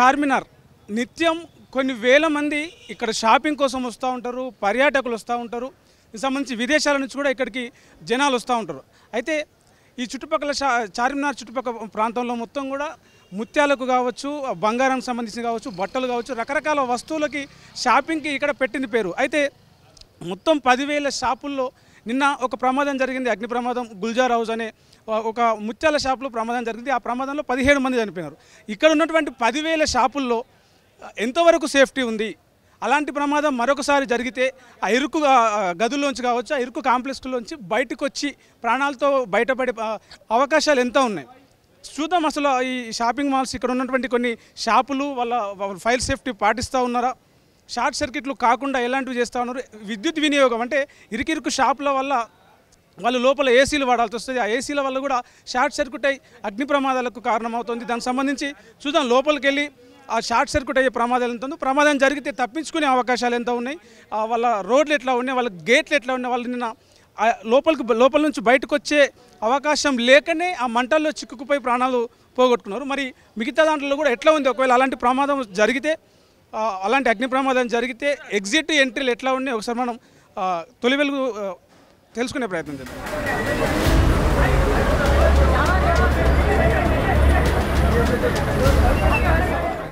చార్మినార్ నిత్యం కొన్ని వేల మంది ఇక్కడ షాపింగ్ కోసం వస్తూ ఉంటారు, పర్యాటకులు వస్తూ ఉంటారు. దీనికి సంబంధించి విదేశాల నుంచి కూడా ఇక్కడికి జనాలు వస్తూ ఉంటారు. అయితే ఈ చుట్టుపక్కల చార్మినార్ చుట్టుపక్కల ప్రాంతంలో మొత్తం కూడా ముత్యాలకు కావచ్చు, బంగారం సంబంధించి కావచ్చు, బట్టలు కావచ్చు, రకరకాల వస్తువులకి షాపింగ్కి ఇక్కడ పెట్టింది పేరు. అయితే మొత్తం 10,000 షాపుల్లో నిన్న ఒక ప్రమాదం జరిగింది. అగ్ని ప్రమాదం. గుల్జార్ హౌస్ అనే ఒక ముత్యాల షాపులో ప్రమాదం జరిగింది. ఆ ప్రమాదంలో 17 మంది చనిపోయినారు. ఇక్కడ ఉన్నటువంటి 10,000 షాపుల్లో ఎంతవరకు సేఫ్టీ ఉంది? అలాంటి ప్రమాదం మరొకసారి జరిగితే ఆ ఇరుకు గదుల్లోంచి కావచ్చు, ఆ ఇరుకు కాంప్లెక్స్లోంచి బయటకు వచ్చి ప్రాణాలతో బయటపడే అవకాశాలు ఎంత ఉన్నాయి చూద్దాం. అసలు ఈ షాపింగ్ మాల్స్ ఇక్కడ ఉన్నటువంటి కొన్ని షాపులు వాళ్ళ ఫైర్ సేఫ్టీ పాటిస్తూ ఉన్నారా, షార్ట్ సర్క్యూట్లు కాకుండా ఎలాంటివి చేస్తూ ఉన్నారు, విద్యుత్ వినియోగం అంటే ఇరుకు షాపుల వల్ల వాళ్ళు లోపల ఏసీలు వాడాల్సి వస్తుంది. ఆ ఏసీల వల్ల కూడా షార్ట్ సర్క్యూట్ అయ్యి అగ్ని ప్రమాదాలకు కారణమవుతుంది. దానికి సంబంధించి చూద్దాం. లోపలికి వెళ్ళి ఆ షార్ట్ సర్క్యూట్ అయ్యే ప్రమాదాలు ఎంత ఉందో, ప్రమాదం జరిగితే తప్పించుకునే అవకాశాలు ఎంత ఉన్నాయి, వాళ్ళ రోడ్లు ఎట్లా ఉన్నాయి, వాళ్ళ గేట్లు ఎట్లా ఉన్నాయి, వాళ్ళు నిన్న లోపల నుంచి బయటకు వచ్చే అవకాశం లేకనే ఆ మంటల్లో చిక్కుకుపోయి ప్రాణాలు పోగొట్టుకున్నారు. మరి మిగతా దాంట్లో కూడా ఎట్లా ఉంది? ఒకవేళ అలాంటి ప్రమాదం జరిగితే, అలాంటి అగ్ని ప్రమాదం జరిగితే ఎగ్జిట్ ఎంట్రీలు ఎట్లా ఉన్నాయి ఒకసారి మనం తొలి వెలుగు తెలుసుకునే ప్రయత్నం చేద్దాం.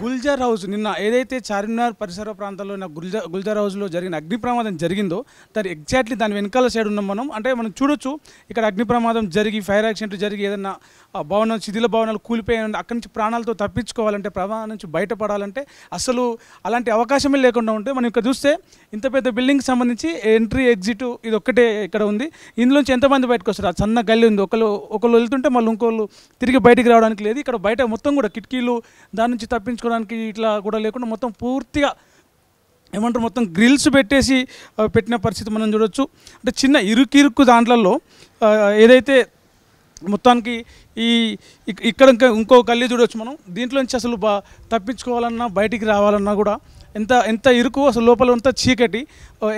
గుల్జార్ హౌస్ నిన్న ఏదైతే చార్మినార్ పరిసర ప్రాంతాల్లో ఉన్న గుల్జార్ హౌస్లో జరిగిన అగ్ని ప్రమాదం జరిగిందో దాని ఎగ్జాక్ట్లీ దాని వెనకాల సైడ్ ఉన్నాం మనం. అంటే మనం చూడొచ్చు ఇక్కడ అగ్ని ప్రమాదం జరిగి ఫైర్ యాక్సిడెంట్ జరిగి ఏదైనా భవనం శిథిల భవనాలు కూలిపోయాయంటే అక్కడి నుంచి ప్రాణాలతో తప్పించుకోవాలంటే, ప్రమాదం నుంచి బయటపడాలంటే అసలు అలాంటి అవకాశమే లేకుండా ఉంటే మనం ఇక్కడ చూస్తే ఇంత పెద్ద బిల్డింగ్కి సంబంధించి ఎంట్రీ ఎగ్జిట్ ఇది ఒక్కటే ఇక్కడ ఉంది. ఇందులోంచి ఎంతమంది బయటకు వస్తారు? ఆ సన్న గల్లీ ఉంది. ఒకళ్ళు వెళ్తుంటే మళ్ళీ ఇంకోళ్ళు తిరిగి బయటికి రావడానికి లేదు. ఇక్కడ బయట మొత్తం కూడా కిటికీలు దాని నుంచి తప్పించుకోవడానికి ఇట్లా కూడా లేకుండా మొత్తం పూర్తిగా ఏమంటారు మొత్తం గ్రిల్స్ పెట్టేసి పెట్టిన పరిస్థితి మనం చూడొచ్చు. అంటే చిన్న ఇరుకు దాంట్లలో ఏదైతే మొత్తానికి ఇక్కడ ఇంకో గల్లీ చూడవచ్చు మనం. దీంట్లో నుంచి అసలు తప్పించుకోవాలన్నా బయటికి రావాలన్నా కూడా ఎంత ఇరుకు, అసలు లోపల అంతా చీకటి.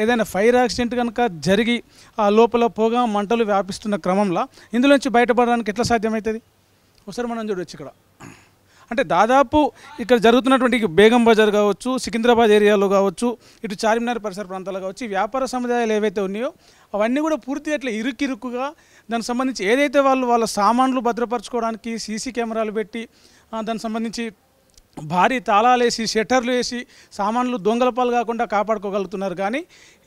ఏదైనా ఫైర్ యాక్సిడెంట్ కనుక జరిగి ఆ లోపల పొగ మంటలు వ్యాపిస్తున్న క్రమంలో ఇందులోంచి బయటపడడానికి ఎట్లా సాధ్యమవుతుంది ఒకసారి మనం చూడవచ్చు. ఇక్కడ అంటే దాదాపు ఇక్కడ జరుగుతున్నటువంటి బేగం బజార్ కావచ్చు, సికింద్రాబాద్ ఏరియాలో కావచ్చు, ఇటు చార్మినార్ పరిసర ప్రాంతాలు కావచ్చు, వ్యాపార సముదాయాలు ఏవైతే ఉన్నాయో అవన్నీ కూడా పూర్తిగా ఇట్లా ఇరుకుగా దానికి సంబంధించి ఏదైతే వాళ్ళ సామాన్లు భద్రపరచుకోవడానికి సీసీ కెమెరాలు పెట్టి దానికి సంబంధించి భారీ తాళాలు వేసి షట్టర్లు వేసి సామాన్లు దొంగల పాలు కాకుండా కాపాడుకోగలుగుతున్నారు. కానీ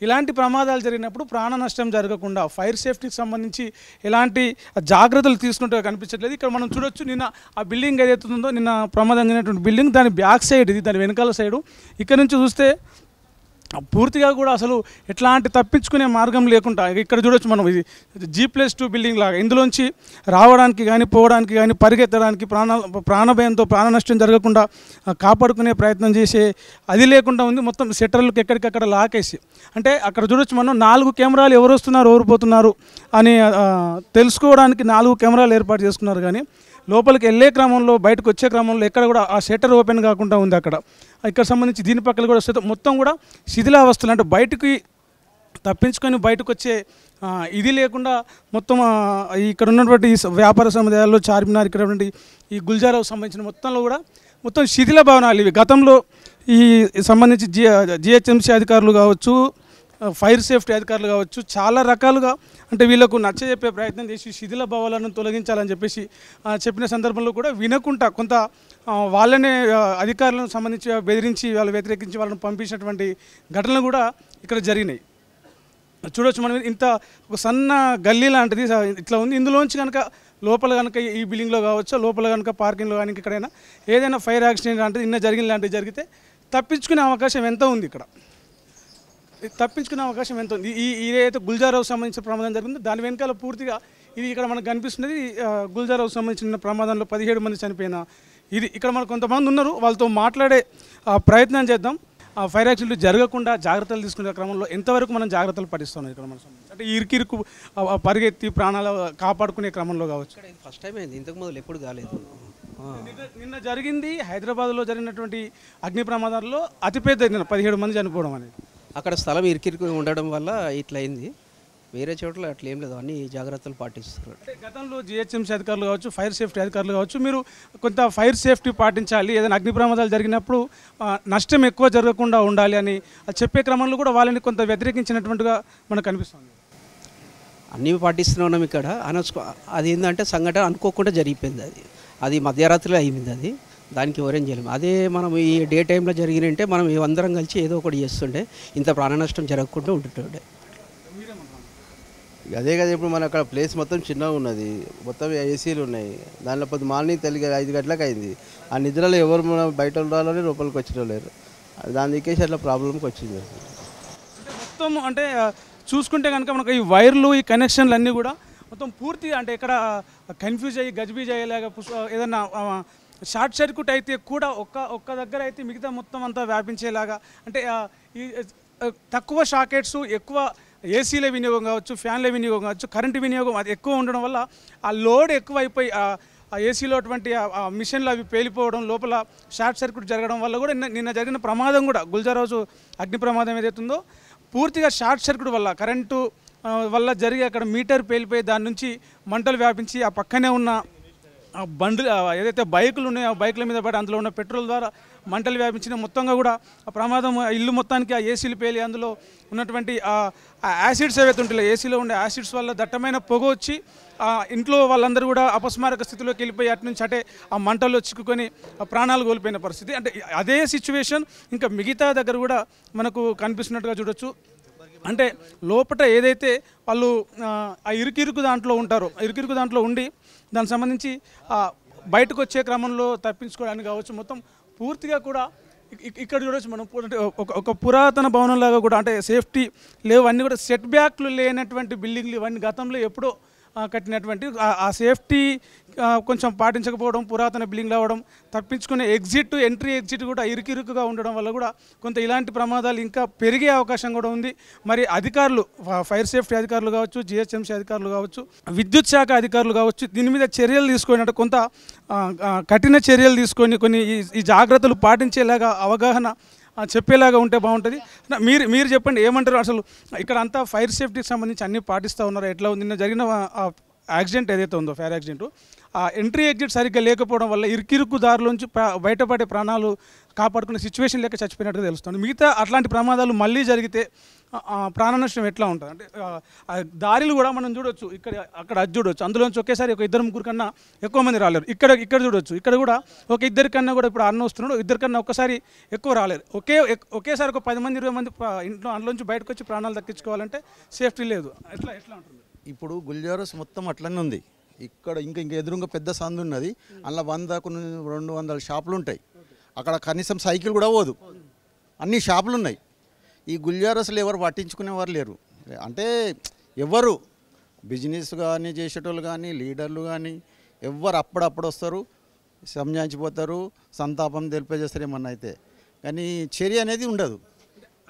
ఇలాంటి ప్రమాదాలు జరిగినప్పుడు ప్రాణ నష్టం జరగకుండా ఫైర్ సేఫ్టీకి సంబంధించి ఎలాంటి జాగ్రత్తలు తీసుకుంటే కనిపించట్లేదు. ఇక్కడ మనం చూడొచ్చు నిన్న ఆ బిల్డింగ్ ఏదైతే ఉందో, నిన్న ప్రమాదం జరిగినటువంటి బిల్డింగ్ దాని బ్యాక్ సైడ్ ఇది, దాని వెనకాల సైడు ఇక్కడ నుంచి చూస్తే పూర్తిగా కూడా అసలు ఎట్లాంటి తప్పించుకునే మార్గం లేకుండా ఇక్కడ చూడొచ్చు మనం. ఇది G+2 బిల్డింగ్ లాగా ఇందులోంచి రావడానికి కానీ పోవడానికి కానీ పరిగెత్తడానికి ప్రాణభయంతో ప్రాణ నష్టం జరగకుండా కాపాడుకునే ప్రయత్నం చేసే అది లేకుండా ఉంది. మొత్తం షట్టర్లకు ఎక్కడికక్కడ లాకేసి, అంటే అక్కడ చూడొచ్చు మనం 4 కెమెరాలు ఎవరు వస్తున్నారు ఎవరు పోతున్నారు అని తెలుసుకోవడానికి 4 కెమెరాలు ఏర్పాటు చేసుకున్నారు. కానీ లోపలికి వెళ్ళే క్రమంలో బయటకు వచ్చే క్రమంలో ఎక్కడ కూడా ఆ షట్టర్ ఓపెన్ కాకుండా ఉంది. ఇక్కడ సంబంధించి దీని పక్కన కూడా మొత్తం కూడా శిథిలావస్థలు, అంటే బయటకి తప్పించుకొని బయటకు వచ్చే ఇది లేకుండా మొత్తం ఇక్కడ ఉన్నటువంటి వ్యాపార సముదాయాల్లో చార్మినార్ ఇక్కడ ఉన్నటువంటి ఈ గుల్జార్ హౌస్ సంబంధించిన మొత్తంలో కూడా మొత్తం శిథిల భవనాలు ఇవి. గతంలో ఈ సంబంధించి GHMC అధికారులు కావచ్చు, ఫైర్ సేఫ్టీ అధికారులు కావచ్చు చాలా రకాలుగా అంటే వీళ్ళకు నచ్చజెప్పే ప్రయత్నం చేసి శిథిల భవనాలను తొలగించాలని చెప్పిన సందర్భంలో కూడా వినకుండా కొంత వాళ్ళనే అధికారులను సంబంధించి బెదిరించి వాళ్ళు వ్యతిరేకించి వాళ్ళని పంపించినటువంటి ఘటనలు కూడా ఇక్కడ జరిగినాయి. చూడవచ్చు మనం. ఇంత ఒక సన్న గల్లీ లాంటిది ఇట్లా ఉంది. ఇందులోంచి కనుక లోపల కనుక ఈ బిల్డింగ్లో కావచ్చు, లోపల కనుక పార్కింగ్లో కానీ ఎక్కడైనా ఏదైనా ఫైర్ యాక్సిడెంట్ లాంటిది నిన్న జరిగిన లాంటివి జరిగితే తప్పించుకునే అవకాశం ఎంత ఉంది? ఇక్కడ తప్పించుకునే అవకాశం ఎంత ఉంది? ఏదైతే గుల్జార్ హౌస్ సంబంధించిన ప్రమాదం జరిగిందో దాని వెనకాల పూర్తిగా ఇది ఇక్కడ మనకు కనిపిస్తున్నది. గుల్జార్ హౌస్ సంబంధించిన ప్రమాదంలో 17 మంది చనిపోయిన ఇది. ఇక్కడ మనకు కొంతమంది ఉన్నారు, వాళ్ళతో మాట్లాడే ప్రయత్నం చేద్దాం. ఫైర్ యాక్సిడెంట్ జరగకుండా జాగ్రత్తలు తీసుకునే క్రమంలో ఎంతవరకు మనం జాగ్రత్తలు పట్టిస్తున్నాం ఇక్కడ మనం అంటే ఇరుకు పరిగెత్తి ప్రాణాలు కాపాడుకునే క్రమంలో కావచ్చు. ఫస్ట్ టైం అయింది, ఇంతకు మొదలు ఎప్పుడు కాలేదు. నిన్న జరిగింది హైదరాబాద్లో జరిగినటువంటి అగ్ని ప్రమాదాల్లో అతిపెద్ద 17 మంది చనిపోవడం అనేది. అక్కడ స్థలం ఇరికి ఉండడం వల్ల ఇట్లా అయింది. వేరే చోట్ల అట్లా ఏం లేదు, అన్ని జాగ్రత్తలు పాటిస్తున్నారు. అంటే గతంలో జిహెచ్ఎంసీ అధికారులు కావచ్చు, ఫైర్ సేఫ్టీ అధికారులు కావచ్చు, మీరు కొంత ఫైర్ సేఫ్టీ పాటించాలి, ఏదైనా అగ్ని ప్రమాదాలు జరిగినప్పుడు నష్టం ఎక్కువ జరగకుండా ఉండాలి అని చెప్పే క్రమంలో కూడా వాళ్ళని కొంత వ్యతిరేకించినటువంటిగా మనకు కనిపిస్తుంది. అన్నీ పాటిస్తున్నాం ఇక్కడ అది ఏంటంటే సంఘటన అనుకోకుండా జరిగిపోయింది. అది మధ్యరాత్రిలో అయింది. అది దానికి ఎవరేం చేయలేము. అదే మనం ఈ డే టైంలో జరిగినంటే మనం అందరం కలిసి ఏదో ఒకటి చేస్తుండే, ఇంత ప్రాణ నష్టం జరగకుండా ఉంటుండే. అదే కదా, ఇప్పుడు మన అక్కడ ప్లేస్ మొత్తం చిన్నగా ఉన్నది, మొత్తం ఏసీలు ఉన్నాయి. దానిలో పొద్దు మార్నింగ్ 5 గంటలకు అయింది. ఆ నిద్రలో ఎవరు మనం బయట ఉండాలని లోపలికి వచ్చిన లేరు. దాని దిక్కేసి అట్లా ప్రాబ్లంకి వచ్చింది. మొత్తం అంటే చూసుకుంటే కనుక మనకు ఈ వైర్లు, ఈ కనెక్షన్లు అన్నీ కూడా మొత్తం పూర్తిగా అంటే ఇక్కడ కన్ఫ్యూజ్ అయ్యి గజిబిజ్ అయ్యేలాగా ఏదన్నా షార్ట్ సర్క్యూట్ అయితే కూడా ఒక్క దగ్గర అయితే మిగతా మొత్తం అంతా వ్యాపించేలాగా అంటే ఈ తక్కువ షాకెట్స్, ఎక్కువ ఏసీల వినియోగం కావచ్చు, ఫ్యాన్ల వినియోగం కావచ్చు, కరెంటు వినియోగం అది ఎక్కువ ఉండడం వల్ల ఆ లోడ్ ఎక్కువ అయిపోయి ఆ ఏసీలో అటువంటి మిషన్లు అవి పేలిపోవడం, లోపల షార్ట్ సర్క్యూట్ జరగడం వల్ల కూడా నిన్న జరిగిన ప్రమాదం కూడా గుల్జార్ హౌస్ అగ్ని ప్రమాదం ఏదైతుందో పూర్తిగా షార్ట్ సర్క్యూట్ వల్ల కరెంటు వల్ల జరిగి అక్కడ మీటర్ పేలిపోయి దాని నుంచి మంటలు వ్యాపించి ఆ పక్కనే ఉన్న బండ్లు ఏదైతే బైకులు ఉన్నాయో ఆ బైకుల మీద పడి అందులో ఉన్న పెట్రోల్ ద్వారా మంటలు వ్యాపించిన మొత్తంగా కూడా ఆ ప్రమాదం ఇల్లు మొత్తానికి ఆ ఏసీలు పేలి అందులో ఉన్నటువంటి ఆ యాసిడ్స్ ఏవైతే ఉంటాయో ఏసీలో ఉండే యాసిడ్స్ వల్ల దట్టమైన పొగ వచ్చి ఇంట్లో వాళ్ళందరూ కూడా అపస్మారక స్థితిలోకి వెళ్ళిపోయి అటు నుంచి అటే ఆ మంటల్లో చిక్కుకొని ప్రాణాలు కోల్పోయిన పరిస్థితి. అంటే అదే సిచ్యువేషన్ ఇంకా మిగతా దగ్గర కూడా మనకు కనిపిస్తున్నట్టుగా చూడొచ్చు. అంటే లోపల ఏదైతే వాళ్ళు ఆ ఇరుకిరుకు దాంట్లో ఉంటారో ఇరుకిరుకు దాంట్లో ఉండి దానికి సంబంధించి బయటకు వచ్చే క్రమంలో తప్పించుకోవడానికి కావచ్చు, మొత్తం పూర్తిగా కూడా ఇక్కడ చూడవచ్చు మనం. ఒక పురాతన భవనంలాగా కూడా అంటే సేఫ్టీ లేవు, అన్నీ కూడా సెట్ బ్యాక్లు లేనటువంటి బిల్డింగ్లు ఇవన్నీ గతంలో ఎప్పుడో కట్టినటువంటి ఆ సేఫ్టీ కొంచెం పాటించకపోవడం, పురాతన బిల్డింగ్లు అవ్వడం, తప్పించుకునే ఎంట్రీ ఎగ్జిట్ కూడా ఇరుకిరుకుగా ఉండడం వల్ల కూడా కొంత ఇలాంటి ప్రమాదాలు ఇంకా పెరిగే అవకాశం కూడా ఉంది. మరి అధికారులు, ఫైర్ సేఫ్టీ అధికారులు కావచ్చు, జిహెచ్ఎంసీ అధికారులు కావచ్చు, విద్యుత్ శాఖ అధికారులు కావచ్చు, దీని మీద చర్యలు తీసుకుని కొంత కఠిన చర్యలు తీసుకొని కొన్ని ఈ జాగ్రత్తలు పాటించేలాగా అవగాహన చెప్పేలాగా ఉంటే బాగుంటుంది. మీరు చెప్పండి, ఏమంటారు? అసలు ఇక్కడ అంతా ఫైర్ సేఫ్టీకి సంబంధించి అన్నీ పాటిస్తూ ఉన్నారు, ఎట్లా ఉంది? నిన్న జరిగిన యాక్సిడెంట్ ఏదైతే ఉందో ఫైర్ యాక్సిడెంట్, ఆ ఎంట్రీ ఎగ్జిట్ సరిగ్గా లేకపోవడం వల్ల ఇరుకిరుకు దారిలోంచి బయటపడే ప్రాణాలు కాపాడుకునే సిచ్యువేషన్ లేక చచ్చిపోయినట్టుగా తెలుస్తుంది. మిగతా అట్లాంటి ప్రమాదాలు మళ్ళీ జరిగితే ప్రాణ నష్టం ఎట్లా ఉంటుంది? అంటే దారిలు కూడా మనం చూడొచ్చు, అక్కడ అది చూడొచ్చు, అందులోంచి ఒకేసారి ఒక 2-3 కన్నా ఎక్కువ మంది రాలేరు. ఇక్కడ చూడొచ్చు, ఇక్కడ కూడా ఒక 2 కన్నా కూడా ఇప్పుడు అన్న వస్తున్నాడు, 2 కన్నా ఒక్కసారి ఎక్కువ రాలేరు. ఒకేసారి ఒక 10 మంది 20 మంది ఇంట్లో అందులోంచి బయటకు వచ్చి ప్రాణాలు దక్కించుకోవాలంటే సేఫ్టీ లేదు. ఎట్లా ఉంటుంది? ఇప్పుడు గుల్జార్ హౌస్ మొత్తం అట్లనే ఉంది. ఇక్కడ ఇంకా ఎదురుగా పెద్ద సందు ఉన్నది, అందులో 100-200 షాపులు ఉంటాయి. అక్కడ కనీసం సైకిల్ కూడా పోదు, అన్ని షాపులు ఉన్నాయి. ఈ గుల్జార్ హౌస్లో ఎవరు పట్టించుకునేవారు లేరు. అంటే ఎవరు బిజినెస్ కానీ చేసేటోళ్ళు కానీ లీడర్లు కానీ ఎవరు అప్పుడప్పుడు వస్తారు, సంజాయించిపోతారు, సంతాపం తెలిపజేస్తారు ఏమన్నా అయితే, కానీ చర్య అనేది ఉండదు.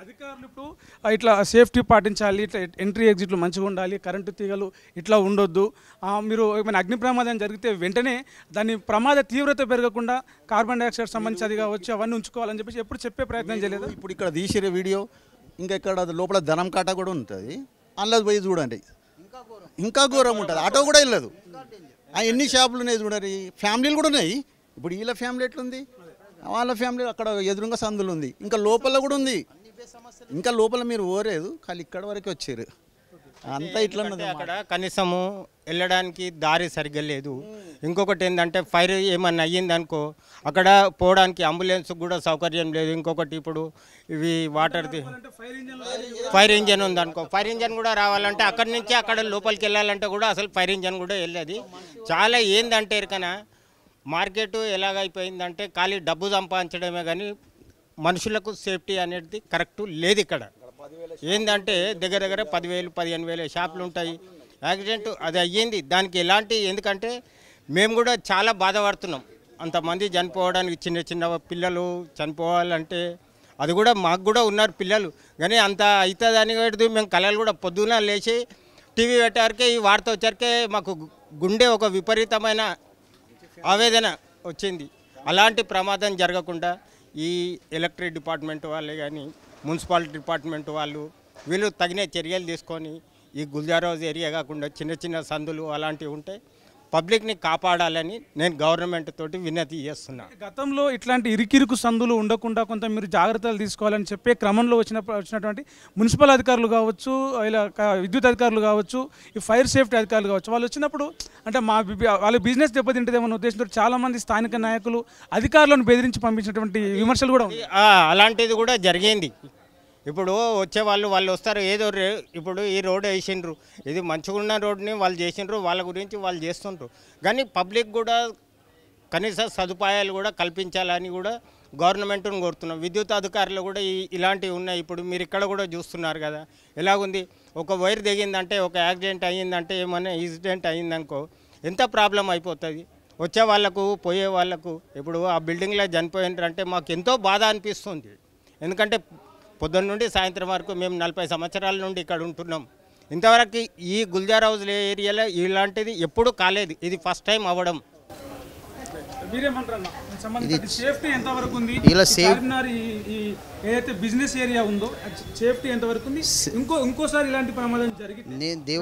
అధికారులు ఇప్పుడు ఇట్లా సేఫ్టీ పాటించాలి, ఇట్లా ఎంట్రీ ఎగ్జిట్లు మంచిగా ఉండాలి, కరెంటు తీగలు ఇట్లా ఉండొద్దు, మీరు ఏమైనా అగ్ని ప్రమాదం జరిగితే వెంటనే దాని ప్రమాద తీవ్రత పెరగకుండా కార్బన్ డైఆక్సైడ్ సంబంధించి అది కావచ్చు అవన్నీ ఉంచుకోవాలని చెప్పేసి ఎప్పుడు చెప్పే ప్రయత్నం చేయలేదు. ఇప్పుడు ఇక్కడ తీసిరే వీడియో ఇంకా ఇక్కడ లోపల ధనం కాట కూడా ఉంటుంది, అందులో పోయి చూడండి, ఇంకా ఘోరం ఉంటుంది. ఆటో కూడా వెళ్ళదు. ఎన్ని షాపులు ఉన్నాయి చూడండి, ఫ్యామిలీలు కూడా ఉన్నాయి. ఇప్పుడు వీళ్ళ ఫ్యామిలీ ఎట్లుంది, వాళ్ళ ఫ్యామిలీ అక్కడ ఎదురుగా సందులు ఉంది, ఇంకా లోపల కూడా ఉంది. ఇంకా లోపల మీరు ఓరేదు, కానీ ఇక్కడ వరకు వచ్చారు అంతా ఇట్లా ఉన్నది. అక్కడ కనీసము వెళ్ళడానికి దారి సరిగ్గా లేదు. ఇంకొకటి ఏంటంటే ఫైర్ ఏమన్నా అయ్యిందనుకో అక్కడ పోవడానికి అంబులెన్స్ కూడా సౌకర్యం లేదు. ఇంకొకటి ఇప్పుడు ఇవి వాటర్ది ఫైర్ ఇంజన్ ఉందనుకో, ఫైర్ ఇంజన్ కూడా రావాలంటే అక్కడి నుంచి అక్కడ లోపలికి వెళ్ళాలంటే కూడా అసలు ఫైర్ ఇంజన్ కూడా వెళ్ళేది. చాలా ఏందంటే ఇకనా మార్కెట్ ఎలాగైపోయిందంటే ఖాళీ డబ్బు సంపాదించడమే కానీ మనుషులకు సేఫ్టీ అనేది కరెక్ట్ లేదు. ఇక్కడ ఏంటంటే దగ్గర 10,000-15,000 షాపులు ఉంటాయి. యాక్సిడెంట్ అది అయ్యింది, దానికి ఎలాంటి, ఎందుకంటే మేము కూడా చాలా బాధపడుతున్నాం. అంతమంది చనిపోవడానికి, చిన్న పిల్లలు చనిపోవాలంటే అది కూడా మాకు కూడా ఉన్నారు పిల్లలు, కానీ అంత అవుతుందని పెడుతూ మేము కళలు కూడా పొద్దున లేచి టీవీ పెట్టారికే ఈ వార్త వచ్చారికే మాకు గుండె ఒక విపరీతమైన ఆవేదన వచ్చింది. అలాంటి ప్రమాదం జరగకుండా ఈ ఎలక్ట్రిక్ డిపార్ట్మెంట్ వాళ్ళే కానీ మున్సిపాలిటీ డిపార్ట్మెంట్ వాళ్ళు వీళ్ళు తగిన చర్యలు తీసుకొని ఈ గుల్జార్ హౌస్ ఏరియా కాకుండా చిన్న చిన్న సందులు అలాంటివి ఉంటే పబ్లిక్ని కాపాడాలని నేను గవర్నమెంట్ తోటి వినతి చేస్తున్నా. గతంలో ఇట్లాంటి ఇరికిరుకు సందులు ఉండకుండా కొంత మీరు జాగ్రత్తలు తీసుకోవాలని చెప్పే క్రమంలో వచ్చినటువంటి మున్సిపల్ అధికారులు కావచ్చు, ఇలా విద్యుత్ అధికారులు కావచ్చు, ఈ ఫైర్ సేఫ్టీ అధికారులు కావచ్చు, వాళ్ళు వచ్చినప్పుడు అంటే వాళ్ళ బిజినెస్ దెబ్బతింటదేమన్న ఉద్దేశంతో చాలామంది స్థానిక నాయకులు అధికారులను బెదిరించి పంపించినటువంటి విమర్శలు కూడా ఉన్నాయి. అలాంటిది కూడా జరిగింది. ఇప్పుడు వచ్చే వాళ్ళు వస్తారు ఏదో ఇప్పుడు ఈ రోడ్ వేసిండ్రు, ఇది మంచిగా ఉన్న రోడ్ని వాళ్ళు చేసిండ్రు, వాళ్ళ గురించి వాళ్ళు చేస్తుండ్రు. కానీ పబ్లిక్ కూడా కనీస సదుపాయాలు కూడా కల్పించాలని కూడా గవర్నమెంట్ని కోరుతున్నాం. విద్యుత్ అధికారులు కూడా ఇలాంటివి ఉన్నాయి. ఇప్పుడు మీరు ఇక్కడ కూడా చూస్తున్నారు కదా ఎలాగుంది. ఒక వైర్ దిగిందంటే, ఒక యాక్సిడెంట్ అయ్యిందంటే, ఏమైనా ఇన్సిడెంట్ అయ్యిందనుకో ఎంత ప్రాబ్లం అయిపోతుంది. వచ్చే వాళ్ళకు పోయే వాళ్ళకు. ఇప్పుడు ఆ బిల్డింగ్లో చనిపోయినారంటే మాకు ఎంతో బాధ అనిపిస్తుంది. ఎందుకంటే పొద్దున్న నుండి సాయంత్రం వరకు మేము 40 సంవత్సరాల నుండి ఇక్కడ ఉంటున్నాం. ఇంతవరకు ఈ గుల్జార్ హౌస్ ఏరియాలో ఇలాంటిది ఎప్పుడూ కాలేదు. ఇది ఫస్ట్ టైం అవ్వడం. సేఫ్టీ ఎంతవరకు ఉంది? ఏదైతే బిజినెస్ ఏరియా ఉందో సేఫ్టీ ఎంతవరకు ఉంది? ఇంకోసారి ఇలాంటి ప్రమాదం జరిగితే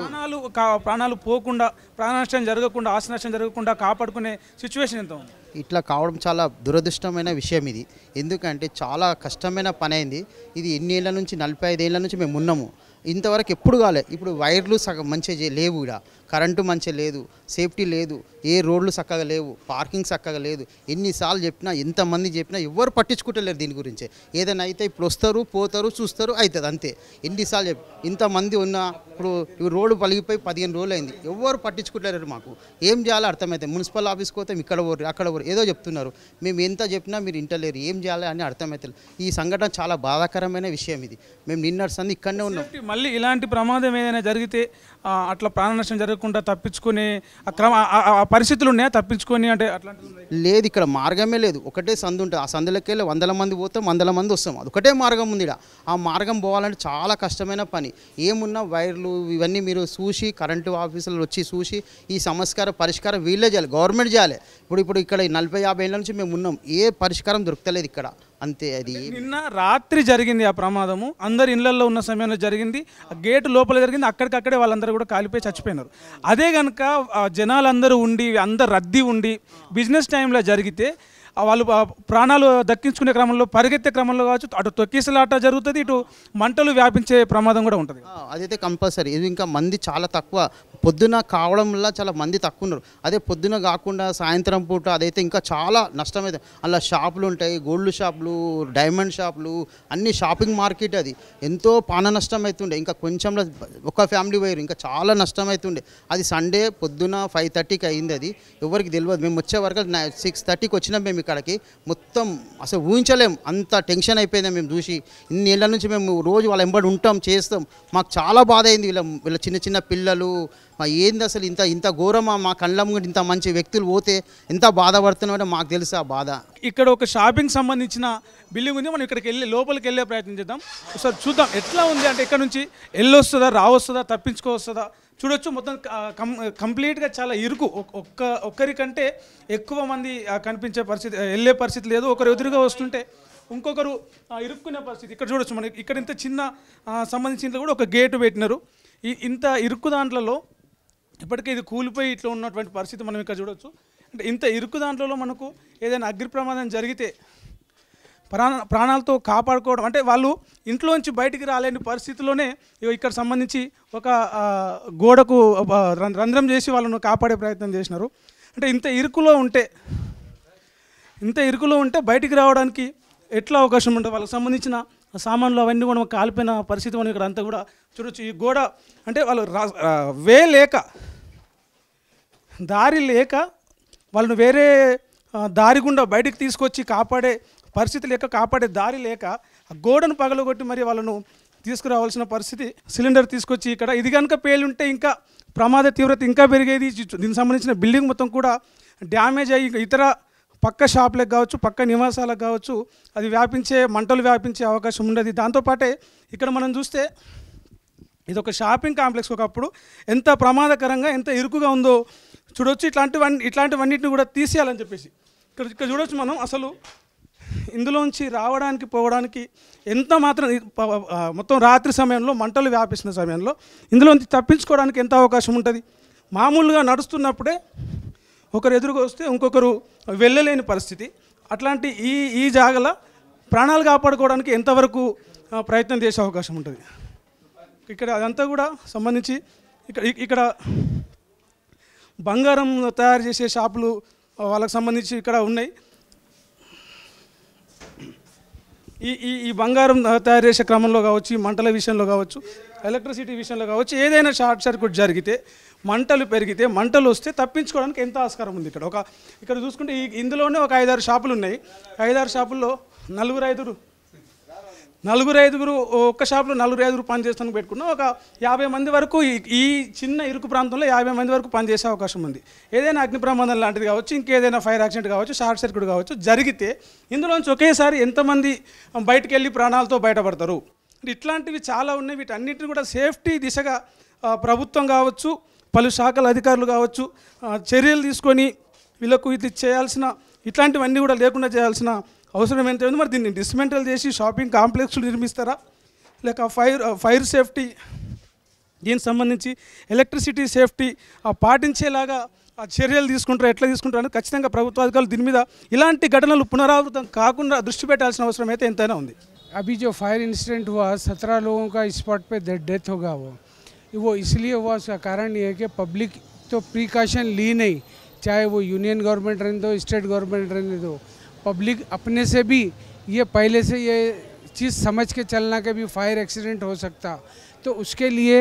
ప్రాణాలు పోకుండా, ప్రాణ నష్టం జరగకుండా, ఆస్తి నష్టం జరగకుండా కాపాడుకునే సిచ్యువేషన్ ఎంత ఉంది? ఇట్లా కావడం చాలా దురదృష్టమైన విషయం ఇది. ఎందుకంటే చాలా కష్టమైన పని అయింది ఇది. ఎన్ని ఏళ్ళ నుంచి 45 ఏళ్ళ నుంచి మేము ఉన్నాము. ఇంతవరకు ఎప్పుడు కాలే. ఇప్పుడు వైర్లు సగం మంచిగా లేవు, ఇక్కడ కరెంటు మంచిగా లేదు, సేఫ్టీ లేదు, ఏ రోడ్లు చక్కగా లేవు, పార్కింగ్ చక్కగా లేదు. ఎన్నిసార్లు చెప్పినా, ఎంతమంది చెప్పినా ఎవరు పట్టించుకుంటలేరు దీని గురించి. ఏదైనా అయితే ఇప్పుడు వస్తారు, పోతారు, చూస్తారు, అవుతుంది అంతే. ఎన్నిసార్లు చెప్పి ఇంతమంది ఉన్నా ఇప్పుడు రోడ్డు పలిగిపోయి 15 రోజులు అయింది, ఎవరు పట్టించుకుంటలేరు. మాకు ఏం చేయాలో అర్థమవుతుంది. మున్సిపల్ ఆఫీస్కి పోతే ఇక్కడ ఊరు అక్కడ ఊరు ఏదో చెప్తున్నారు, మేము ఎంత చెప్పినా మీరు ఇంటలేరు, ఏం చేయాలి అని అర్థమవుతుంది. ఈ సంఘటన చాలా బాధాకరమైన విషయం ఇది. మేము నిన్నటి సంది ఇక్కడనే ఉన్నాం. మళ్ళీ ఇలాంటి ప్రమాదం ఏదైనా జరిగితే అట్లా ప్రాణ నష్టం జరగకుండా తప్పించుకునే పరిస్థితులు ఉన్నాయా? తప్పించుకొని అంటే అట్లాంటివి లేదు, ఇక్కడ మార్గమే లేదు. ఒకటే సందు ఉంటుంది. ఆ సందులోకి వెళ్ళి 100 మంది పోతాం, 100 మంది వస్తాం. అది ఒకటే మార్గం ఉంది ఇక్కడ. ఆ మార్గం పోవాలంటే చాలా కష్టమైన పని. ఏమున్నా వైర్లు ఇవన్నీ మీరు చూసి, కరెంటు ఆఫీసులు వచ్చి చూసి ఈ పరిష్కారం వీళ్ళే చేయాలి, గవర్నమెంట్ చేయాలి. ఇప్పుడు ఇక్కడ 40-50 ఏళ్ళ నుంచి మేము ఉన్నాం, ఏ పరిష్కారం దొరకలేదు ఇక్కడ. అంతే. అది నిన్న రాత్రి జరిగింది ఆ ప్రమాదము. అందరు ఇళ్లలో ఉన్న సమయంలో జరిగింది. ఆ గేటు లోపల జరిగింది. అక్కడికక్కడే వాళ్ళందరూ కూడా కాలిపోయి చచ్చిపోయినారు. అదే కనుక జనాలందరూ ఉండి, అందరు రద్దీ ఉండి బిజినెస్ టైంలో జరిగితే వాళ్ళు ప్రాణాలు దక్కించుకునే క్రమంలో, పరిగెత్తే క్రమంలో కావచ్చు, అటు తొక్కిసలాట జరుగుతుంది, ఇటు మంటలు వ్యాపించే ప్రమాదం కూడా ఉంటుంది. అదైతే కంపల్సరీ. ఇది ఇంకా మంది చాలా తక్కువ. పొద్దున కావడం వల్ల చాలా మంది తక్కువ ఉన్నారు. అదే పొద్దున కాకుండా సాయంత్రం పూట అదైతే ఇంకా చాలా నష్టమైతే. అలా షాపులు ఉంటాయి, గోల్డ్ షాపులు, డైమండ్ షాపులు, అన్ని షాపింగ్ మార్కెట్. అది ఎంతో ప్రాణ నష్టం అవుతుండే. ఇంకా కొంచెంలో ఒక ఫ్యామిలీ పోయారు, ఇంకా చాలా నష్టం అవుతుండే. అది సండే పొద్దున 5:30కి అయింది. అది ఎవరికి తెలియదు. మేము వచ్చే వరకు 6:30కి వచ్చినాం మేము ఇక్కడికి. మొత్తం అసలు ఊహించలేం, అంత టెన్షన్ అయిపోయింది మేము చూసి. ఇన్ని ఏళ్ళ నుంచి మేము రోజు వాళ్ళ వెంబడి ఉంటాం, చేస్తాం. మాకు చాలా బాధ అయింది. వీళ్ళ చిన్న చిన్న పిల్లలు ఏంది అసలు ఇంత ఘోరమా? మా కళ్ళ ముందు ఇంత మంచి వ్యక్తులు పోతే ఎంత బాధపడుతున్నామో మాకు తెలుసు ఆ బాధ. ఇక్కడ ఒక షాపింగ్ సంబంధించిన బిల్డింగ్ ఉంది. మనం ఇక్కడికి లోపలికి వెళ్ళే ప్రయత్నం చేద్దాం. ఒకసారి చూద్దాం ఎట్లా ఉంది. అంటే ఇక్కడ నుంచి వెళ్ళొస్తుందా, రావస్తుందా, తప్పించుకోవస్తుందా చూడొచ్చు. మొత్తం కంప్లీట్గా చాలా ఇరుకు. ఒక్కరికంటే ఎక్కువ మంది కనిపించే పరిస్థితి, వెళ్ళే పరిస్థితి లేదు. ఒకరు ఎదురుగా వస్తుంటే ఇంకొకరు ఇరుక్కునే పరిస్థితి. ఇక్కడ చూడొచ్చు. మనకి ఇక్కడ ఇంత చిన్న సంబంధించిన కూడా ఒక గేటు పెట్టినారు. ఇంత ఇరుకు దాంట్లలో ఇప్పటికే ఇది కూలిపోయి ఇట్లా ఉన్నటువంటి పరిస్థితి మనం ఇక్కడ చూడొచ్చు. అంటే ఇంత ఇరుకు దాంట్లో మనకు ఏదైనా అగ్ని ప్రమాదం జరిగితే ప్రాణాలతో కాపాడుకోవడం, అంటే వాళ్ళు ఇంట్లోంచి బయటికి రాలేని పరిస్థితిలోనే ఇక్కడ సంబంధించి ఒక గోడకు రంధ్రం చేసి వాళ్ళను కాపాడే ప్రయత్నం చేసినారు. అంటే ఇంత ఇరుకులో ఉంటే బయటికి రావడానికి ఎట్లా అవకాశం ఉంటుంది? వాళ్ళకి సంబంధించిన సామాన్లు అవన్నీ కూడా కాలిపోయిన పరిస్థితి మనం ఇక్కడ అంతా కూడా చూడొచ్చు. ఈ గోడ అంటే వాళ్ళు దారి లేక వాళ్ళను వేరే దారి గుండా బయటికి తీసుకొచ్చి కాపాడే పరిస్థితి లేక, కాపాడే దారి లేక ఆ గోడను పగలగొట్టి మరి వాళ్ళను తీసుకురావాల్సిన పరిస్థితి. సిలిండర్ తీసుకొచ్చి ఇక్కడ ఇది కనుక పేలుంటే ఇంకా ప్రమాద తీవ్రత ఇంకా పెరిగేది. దీనికి సంబంధించిన బిల్డింగ్ మొత్తం కూడా డ్యామేజ్ అయ్యి ఇతర పక్క షాపులకు కావచ్చు, పక్క నివాసాలకు కావచ్చు అది మంటలు వ్యాపించే అవకాశం ఉండదు. దాంతోపాటే ఇక్కడ మనం చూస్తే ఇది ఒక షాపింగ్ కాంప్లెక్స్. ఒకప్పుడు ఎంత ప్రమాదకరంగా, ఎంత ఇరుకుగా ఉందో చూడవచ్చు. ఇట్లాంటివన్నిటిని కూడా తీసేయాలని చెప్పేసి ఇక్కడ చూడవచ్చు మనం. అసలు ఇందులోంచి రావడానికి పోవడానికి ఎంత మాత్రం మొత్తం రాత్రి సమయంలో మంటలు వ్యాపిస్తున్న సమయంలో ఇందులోంచి తప్పించుకోవడానికి ఎంత అవకాశం ఉంటుంది? మామూలుగా నడుస్తున్నప్పుడే ఒకరు ఎదురుగా వస్తే ఇంకొకరు వెళ్ళలేని పరిస్థితి. అట్లాంటి ఈ జాగల ప్రాణాలు కాపాడుకోవడానికి ఎంతవరకు ప్రయత్నం చేసే అవకాశం ఉంటుంది? ఇక్కడ అదంతా కూడా సంబంధించి ఇక్కడ బంగారం తయారు చేసే షాపులు వాళ్ళకి సంబంధించి ఇక్కడ ఉన్నాయి. ఈ బంగారం తయారు చేసే క్రమంలో కావచ్చు, మంటల విషయంలో కావచ్చు, ఎలక్ట్రిసిటీ విషయంలో కావచ్చు, ఏదైనా షార్ట్ సర్క్యూట్ జరిగితే, మంటలు పెరిగితే, మంటలు వస్తే తప్పించుకోవడానికి ఎంత ఆస్కారం ఉంది? ఇక్కడ చూసుకుంటే ఇందులోనే ఒక 5-6 షాపులు ఉన్నాయి. 5-6 షాపుల్లో నలుగురు ఐదుగురు ఒక్క షాప్లో 4-5 పని చేస్తానికి పెట్టుకున్నా ఒక 50 మంది వరకు ఈ చిన్న ఇరుకు ప్రాంతంలో 50 మంది వరకు పనిచేసే అవకాశం ఉంది. ఏదైనా అగ్ని ప్రమాదం లాంటిది కావచ్చు, ఇంకేదైనా ఫైర్ యాక్సిడెంట్ కావచ్చు, షార్ట్ సర్క్యూట్ కావచ్చు జరిగితే ఇందులోంచి ఒకేసారి ఎంతమంది బయటకు వెళ్ళి ప్రాణాలతో బయటపడతారు? ఇట్లాంటివి చాలా ఉన్నాయి. వీటన్నిటిని కూడా సేఫ్టీ దిశగా ప్రభుత్వం కావచ్చు, పలు శాఖల అధికారులు కావచ్చు చర్యలు తీసుకొని వీళ్ళకు ఇది చేయాల్సిన, ఇట్లాంటివన్నీ కూడా లేకుండా చేయాల్సిన అవసరం ఎంత ఉంది? మరి దీన్ని డిస్మెంటల్ చేసి షాపింగ్ కాంప్లెక్స్లు నిర్మిస్తారా, లేక ఫైర్ సేఫ్టీ దీనికి సంబంధించి ఎలక్ట్రిసిటీ సేఫ్టీ పాటించేలాగా చర్యలు తీసుకుంటారు, ఎట్లా తీసుకుంటారు అనేది ఖచ్చితంగా ప్రభుత్వ అధికారులు దీని మీద ఇలాంటి ఘటనలు పునరావృతం కాకుండా దృష్టి పెట్టాల్సిన అవసరం అయితే ఎంతైనా ఉంది. अभी जो फायर इंसिडेंट हुआ 17 लोगों का स्पॉट पे डेथ होगा वो इसलिए हुआ, उसका कारण ये है कि पब्लिक तो प्रिकॉशन ली नहीं, चाहे वो यूनियन गवर्नमेंट रहने दो, स्टेट गवर्नमेंट रहने दो, पब्लिक अपने से भी ये पहले से ये चीज़ समझ के चलना कि भी फायर एक्सीडेंट हो सकता, तो उसके लिए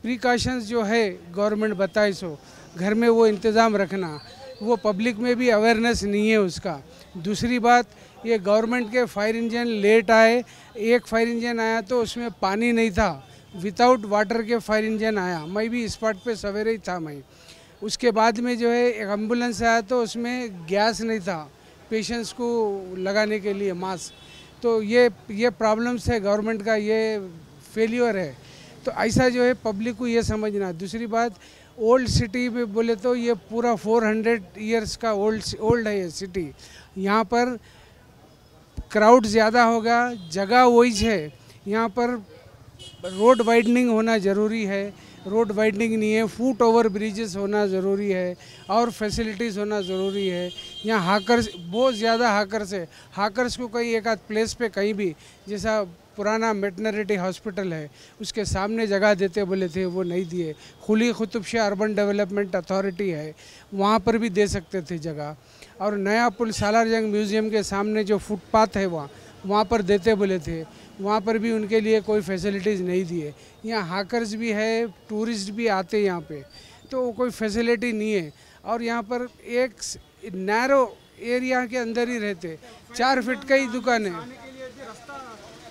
प्रिकॉशंस जो है गवर्नमेंट बताए सो घर में वो इंतज़ाम रखना, वो पब्लिक में भी अवेयरनेस नहीं है उसका। दूसरी बात, ये गवर्नमेंट के फायर इंजन लेट आए, एक फायर इंजन आया तो उसमें पानी नहीं था, विदाउट वाटर के फायर इंजन आया, मैं भी स्पॉट पे सवेरे ही था मैं। उसके बाद में जो है एक एम्बुलेंस आया तो उसमें गैस नहीं था पेशेंट्स को लगाने के लिए मास्क, तो ये प्रॉब्लम्स है गवर्नमेंट का, ये फेलियर है। तो ऐसा जो है पब्लिक को ये समझना। दूसरी बात, ओल्ड सिटी में बोले तो ये पूरा 400 ईयर्स का ओल्ड है ये सिटी, यहाँ पर क्राउड ज़्यादा होगा, जगह वही है, यहाँ पर रोड वाइडनिंग होना ज़रूरी है, रोड वाइडनिंग नहीं है, फुट ओवर ब्रिजेस होना ज़रूरी है और फैसिलिटीज़ होना ज़रूरी है। यहाँ हाकर्स बहुत ज़्यादा हाकर्स को कहीं एक आध प्लेस पे कहीं भी, जैसा पुराना मेटर्निटी हॉस्पिटल है उसके सामने जगह देते बोले थे, वो नहीं दिए। खुली Qutub Shah urban development authority है, वहाँ पर भी दे सकते थे जगह। और नया पुल सालार जंग म्यूज़ियम के सामने जो फुटपाथ है वहाँ पर देते बोले थे, वहाँ पर भी उनके लिए कोई फैसिलिटीज़ नहीं दिए। यहाँ हाकर्स भी है, टूरिस्ट भी आते यहाँ पे, तो कोई फैसिलिटी नहीं है। और यहाँ पर एक नैरो एरिया के अंदर ही रहते, 4 फीट का ही दुकान है,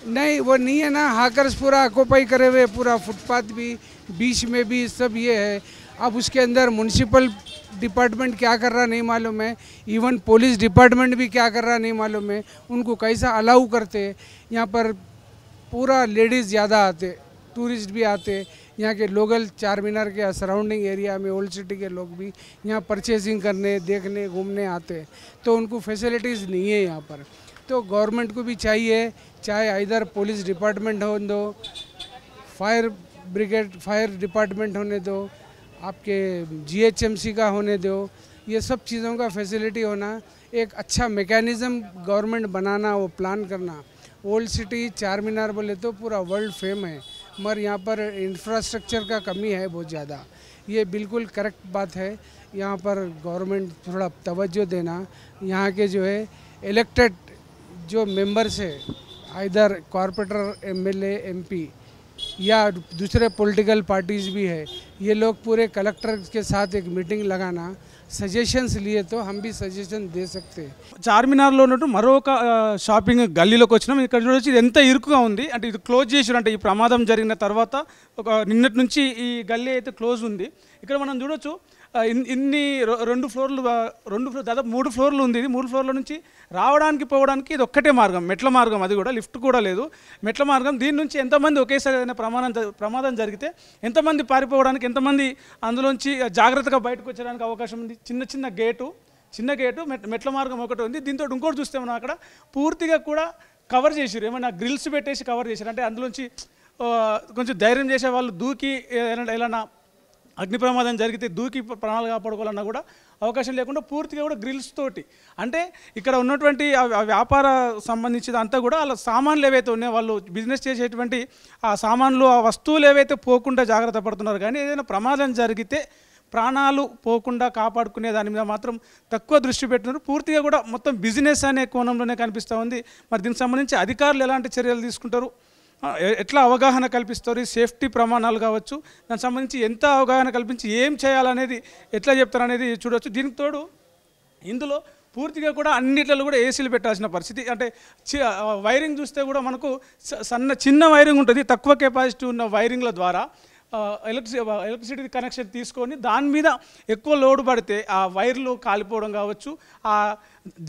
नहीं वो नहीं है ना, हाकर्स पूरा ऑक्यूपाई करे हुए, पूरा फुटपाथ भी, बीच में भी सब ये है। अब उसके अंदर म्यूनसिपल डिपार्टमेंट क्या कर रहा नहीं मालूम है, इवन पुलिस डिपार्टमेंट भी क्या कर रहा नहीं मालूम है, उनको कैसा अलाउ करते। यहाँ पर पूरा लेडीज़ ज़्यादा आते, टूरिस्ट भी आते, यहाँ के लोकल चार मीनार के सराउंडिंग एरिया में ओल्ड सिटी के लोग भी यहाँ परचेजिंग करने, देखने, घूमने आते, तो उनको फैसिलिटीज़ नहीं है यहाँ पर। तो गवर्नमेंट को भी चाहिए, चाहे इधर पुलिस डिपार्टमेंट हो दो, फायर ब्रिगेड फायर डिपार्टमेंट होने दो, आपके जीएचएमसी का होने दो, ये सब चीज़ों का फैसिलिटी होना, एक अच्छा मैकेनिज़्म गवर्नमेंट बनाना, वो प्लान करना। ओल्ड सिटी चार मीनार बोले तो पूरा वर्ल्ड फेम है, मगर यहाँ पर इंफ्रास्ट्रक्चर का कमी है बहुत ज़्यादा, ये बिल्कुल करेक्ट बात है। यहाँ पर गवर्नमेंट थोड़ा तवज्जो देना, यहाँ के जो है इलेक्टेड जो मेंबर्स है, इधर कॉर्पोरेटर, एमएलए, एमपी या दूसरे पॉलिटिकल पार्टीज़ भी है, ये लोग पूरे कलेक्टर के साथ एक मीटिंग लगाना, సజెషన్స్ लिए तो हम भी సజెషన్ दे सकते हैं। చార్మినార్లో ఉన్నట్టు మరొక షాపింగ్ గల్లీలోకి వచ్చినాం. ఇక్కడ చూడొచ్చు ఇది ఎంత ఇరుకుగా ఉంది, అంటే ఇది క్లోజ్ చేసారు, అంటే ఈ ప్రమాదం జరిగిన తర్వాత ఒక నిన్నటి నుంచి ఈ గల్లీ అయితే క్లోజ్ ఉంది. ఇక్కడ మనం చూడొచ్చు ఇన్ని 2 ఫ్లోర్లు దాదాపు 3 ఫ్లోర్లు ఉంది. ఇది 3 ఫ్లోర్ల నుంచి రావడానికి పోవడానికి ఇది ఒక్కటే మార్గం, మెట్ల మార్గం, అది కూడా లిఫ్ట్ కూడా లేదు, మెట్ల మార్గం. దీని నుంచి ఎంతమంది ఒకేసారి ఏదైనా ప్రమాదం జరిగితే ఎంతమంది పారిపోవడానికి, ఎంతమంది అందులోంచి జాగ్రత్తగా బయటకు వచ్చడానికి అవకాశం ఉంది. చిన్న చిన్న గేటు, చిన్న గేటు మెట్ల మార్గం ఒకటి ఉంది. దీంతో ఇంకోటి చూస్తే మనం అక్కడ పూర్తిగా కూడా కవర్ చేసారు, ఏమైనా గ్రిల్స్ పెట్టేసి కవర్ చేశారు. అంటే అందులోంచి కొంచెం ధైర్యం చేసే వాళ్ళు దూకి ఏదైనా అగ్ని ప్రమాదం జరిగితే దూకి ప్రాణాలు కాపాడుకోవాలన్నా కూడా అవకాశం లేకుండా పూర్తిగా కూడా గ్రిల్స్ తోటి, అంటే ఇక్కడ ఉన్నటువంటి ఆ వ్యాపార సంబంధించిన అంతా కూడా వాళ్ళ సామాన్లు ఏవైతే ఉన్నాయో వాళ్ళు బిజినెస్ చేసేటువంటి ఆ సామాన్లు ఆ వస్తువులు ఏవైతే పోకుండా జాగ్రత్త పడుతున్నారు. కానీ ఏదైనా ప్రమాదం జరిగితే ప్రాణాలు పోకుండా కాపాడుకునే దాని మీద మాత్రం తక్కువ దృష్టి పెట్టున్నారు. పూర్తిగా కూడా మొత్తం బిజినెస్ అనే కోణంలోనే కనిపిస్తూ ఉంది. మరి దీనికి సంబంధించి అధికారులు ఎలాంటి చర్యలు తీసుకుంటారు, ఎట్లా అవగాహన కల్పిస్తారు, సేఫ్టీ ప్రమాణాలు కావచ్చు, దానికి సంబంధించి ఎంత అవగాహన కల్పించి ఏం చేయాలనేది ఎట్లా చెప్తారనేది చూడవచ్చు. దీనికి తోడు ఇందులో పూర్తిగా కూడా అన్నిట్లలో కూడా ఏసీలు పెట్టాల్సిన పరిస్థితి. అంటే వైరింగ్ చూస్తే కూడా మనకు చిన్న వైరింగ్ ఉంటుంది, తక్కువ కెపాసిటీ ఉన్న వైరింగ్ల ద్వారా ఎలక్ట్రిసిటీ కనెక్షన్ తీసుకొని దాని మీద ఎక్కువ లోడ్ పడితే ఆ వైర్లు కాలిపోవడం కావచ్చు, ఆ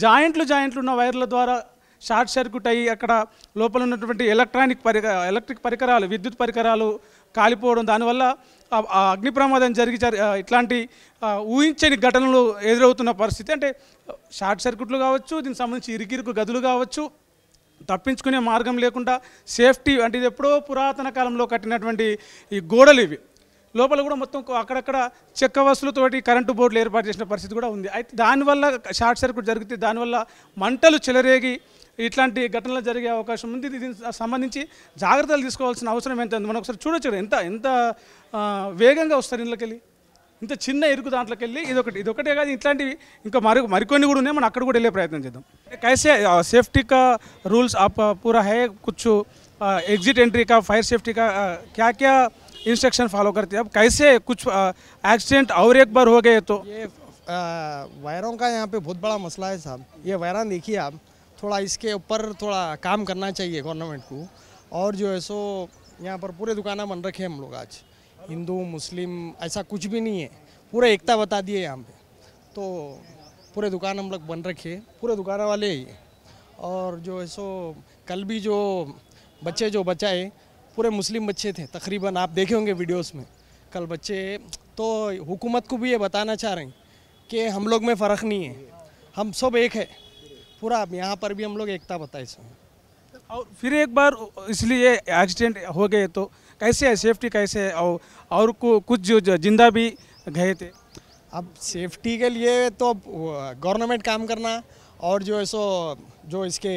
జాయింట్లు ఉన్న వైర్ల ద్వారా షార్ట్ సర్క్యూట్ అయ్యి అక్కడ లోపల ఉన్నటువంటి ఎలక్ట్రిక్ పరికరాలు, విద్యుత్ పరికరాలు కాలిపోవడం, దానివల్ల అగ్ని ప్రమాదం జరిగి ఇట్లాంటి ఊహించని ఘటనలు ఎదురవుతున్న పరిస్థితి. అంటే షార్ట్ సర్క్యూట్లు కావచ్చు, దీనికి సంబంధించి ఇరుకిరుకు గదులు కావచ్చు, తప్పించుకునే మార్గం లేకుండా సేఫ్టీ, అంటే ఇది ఎప్పుడో పురాతన కాలంలో కట్టినటువంటి ఈ గోడలు ఇవి, లోపల కూడా మొత్తం అక్కడక్కడ చెక్క వస్తువులతోటి కరెంటు బోర్డులు ఏర్పాటు చేసిన పరిస్థితి కూడా ఉంది. అయితే దానివల్ల షార్ట్ సర్క్యూట్ జరిగితే దానివల్ల మంటలు చెలరేగి ఇట్లాంటి ఘటనలు జరిగే అవకాశం ఉంది. దీనికి సంబంధించి జాగ్రత్తలు తీసుకోవాల్సిన అవసరం ఎంత ఉంది. మనం ఒకసారి చూడొచ్చు ఎంత వేగంగా వస్తారు ఇంట్లోకి వెళ్ళి, ఇంత చిన్న ఇరుకు దాంట్లోకి వెళ్ళి. ఇదొకటే కాదు, ఇట్లాంటివి ఇంకా మరికొన్ని కూడా ఉన్నాయి. మనం అక్కడ కూడా వెళ్ళే ప్రయత్నం చేద్దాం. कैसे सेफ्टी का रूल्स आप पूरा है, कुछ एग्जिट एंट्री का, फायर सेफ्टी का क्या क्या इंस्ट्रक्शन फॉलो करते हैं आप, कैसे कुछ एक्सीडेंट और एक बार हो गए तो? ये वायरों का यहाँ पे बहुत बड़ा मसला है साहब। ये वायरान देखिए आप, थोड़ा इसके ऊपर थोड़ा काम करना चाहिए गवर्नमेंट को। और जो है सो यहाँ पर पूरे दुकाना बन रखे हैं हम लोग आज, हिंदू मुस्लिम ऐसा कुछ भी नहीं है, पूरा एकता बता दिए यहाँ पे। तो पूरे दुकान हम लोग बन रखे, पूरे दुकान वाले ही। और जो है सो कल भी जो बच्चे जो बचाए पूरे मुस्लिम बच्चे थे तकरीबन, आप देखे होंगे वीडियोस में कल बच्चे। तो हुकूमत को भी ये बताना चाह रहे हैं कि हम लोग में फ़र्क नहीं है, हम सब एक है पूरा। यहाँ पर भी हम लोग एकता बताए इसमें। और फिर एक बार इसलिए एक्सीडेंट हो गए तो कैसे है, सेफ्टी कैसे है, और कुछ जो जिंदा भी गए थे? अब सेफ्टी के लिए तो गवर्नमेंट काम करना, और जो है सो जो इसके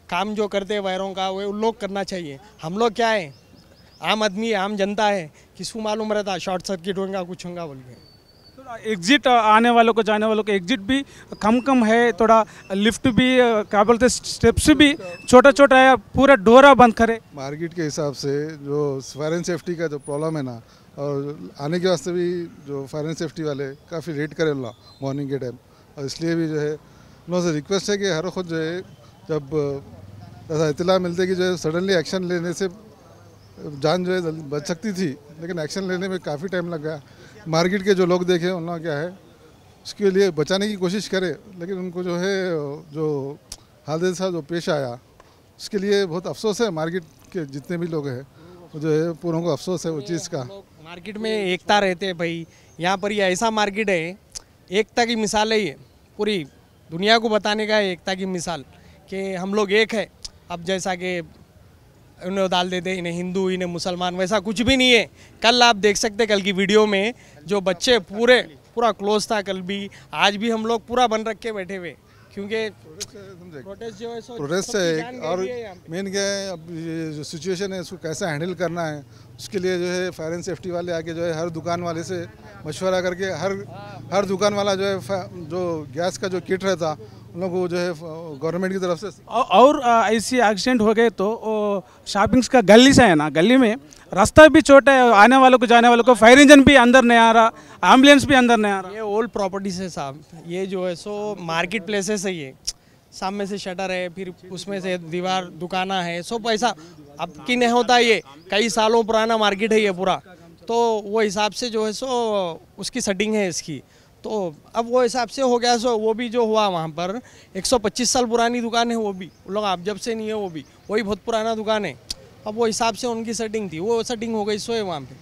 काम जो करते हैं वायरों का वो उन लोग करना चाहिए। हम लोग क्या है, आम आदमी आम जनता है, किसको मालूम रहता शॉर्ट सर्किट होगा कुछ होगा बोल के। एग्जिट आने वालों को जाने वालों को एग्जिट भी कम है, थोड़ा लिफ्ट भी क्या बोलते स्टेप्स भी छोटा है, पूरा डोरा बंद करे। मार्केट के हिसाब से जो फायर एंड सेफ्टी का जो प्रॉब्लम है ना, और आने के वास्ते भी जो फायर एंड सेफ्टी वाले काफ़ी रेट करें ला मॉर्निंग के टाइम। और इसलिए भी जो है उन लोगों से रिक्वेस्ट है कि हर खुद जो है जब ऐसा इतला मिलते कि जो है सडनली एक्शन लेने से जान जो है बच सकती थी, लेकिन एक्शन लेने में काफ़ी टाइम लग गया। मार्केट के जो लोग देखे उन लोग क्या है उसके लिए बचाने की कोशिश करे, लेकिन उनको जो है जो हादसा जो पेश आया उसके लिए बहुत अफसोस है। मार्केट के जितने भी लोग हैं जो है पूरों को अफसोस है वो चीज़ का। मार्केट में एकता रहते हैं भाई, यहाँ पर ये ऐसा मार्केट है, एकता की मिसाल है ये, पूरी दुनिया को बताने का है एकता की मिसाल कि हम लोग एक है। अब जैसा कि उन्हें डाल देते इन्हें हिंदू इन्हें मुसलमान, वैसा कुछ भी नहीं है। कल आप देख सकते कल की वीडियो में जो बच्चे पूरा क्लोज था, कल भी आज भी हम लोग पूरा बन रख के बैठे हुए, क्योंकि प्रोटेस्ट जो है प्रोटेस्ट है और मेन क्या है अब ये जो सिचुएशन है इसको कैसे हैंडल करना है, उसके लिए जो है फायर एंड सेफ्टी वाले आके जो है हर दुकान वाले से मशवरा करके हर दुकान वाला जो है जो गैस का जो किट रहता उन लोगों को जो है गवर्नमेंट की तरफ से। और ऐसी एक्सीडेंट हो गए तो शॉपिंग्स का गली से है ना, गली में रास्ता भी छोटा है, आने वालों को जाने वालों को फायर इंजन भी अंदर नहीं आ रहा, एम्बुलेंस भी अंदर नहीं आ रहा। ये ओल्ड प्रॉपर्टीज है साहब, ये जो है सो मार्केट प्लेसेस है, ये सामने से शटर है, फिर उसमें से दीवार दुकाना है, सब ऐसा अब की नहीं होता, ये कई सालों पुराना मार्केट है ये पूरा। तो वो हिसाब से जो है सो उसकी सेटिंग है इसकी। तो अब वो हिसाब से हो गया, सो वो भी जो हुआ वहाँ पर 125 साल पुरानी दुकान है, वो भी लोग आप जब से नहीं है, वो भी वही बहुत पुराना दुकान है। अब वो हिसाब से उनकी सेटिंग थी, वो सेटिंग हो गई, सो है वहाँ पे।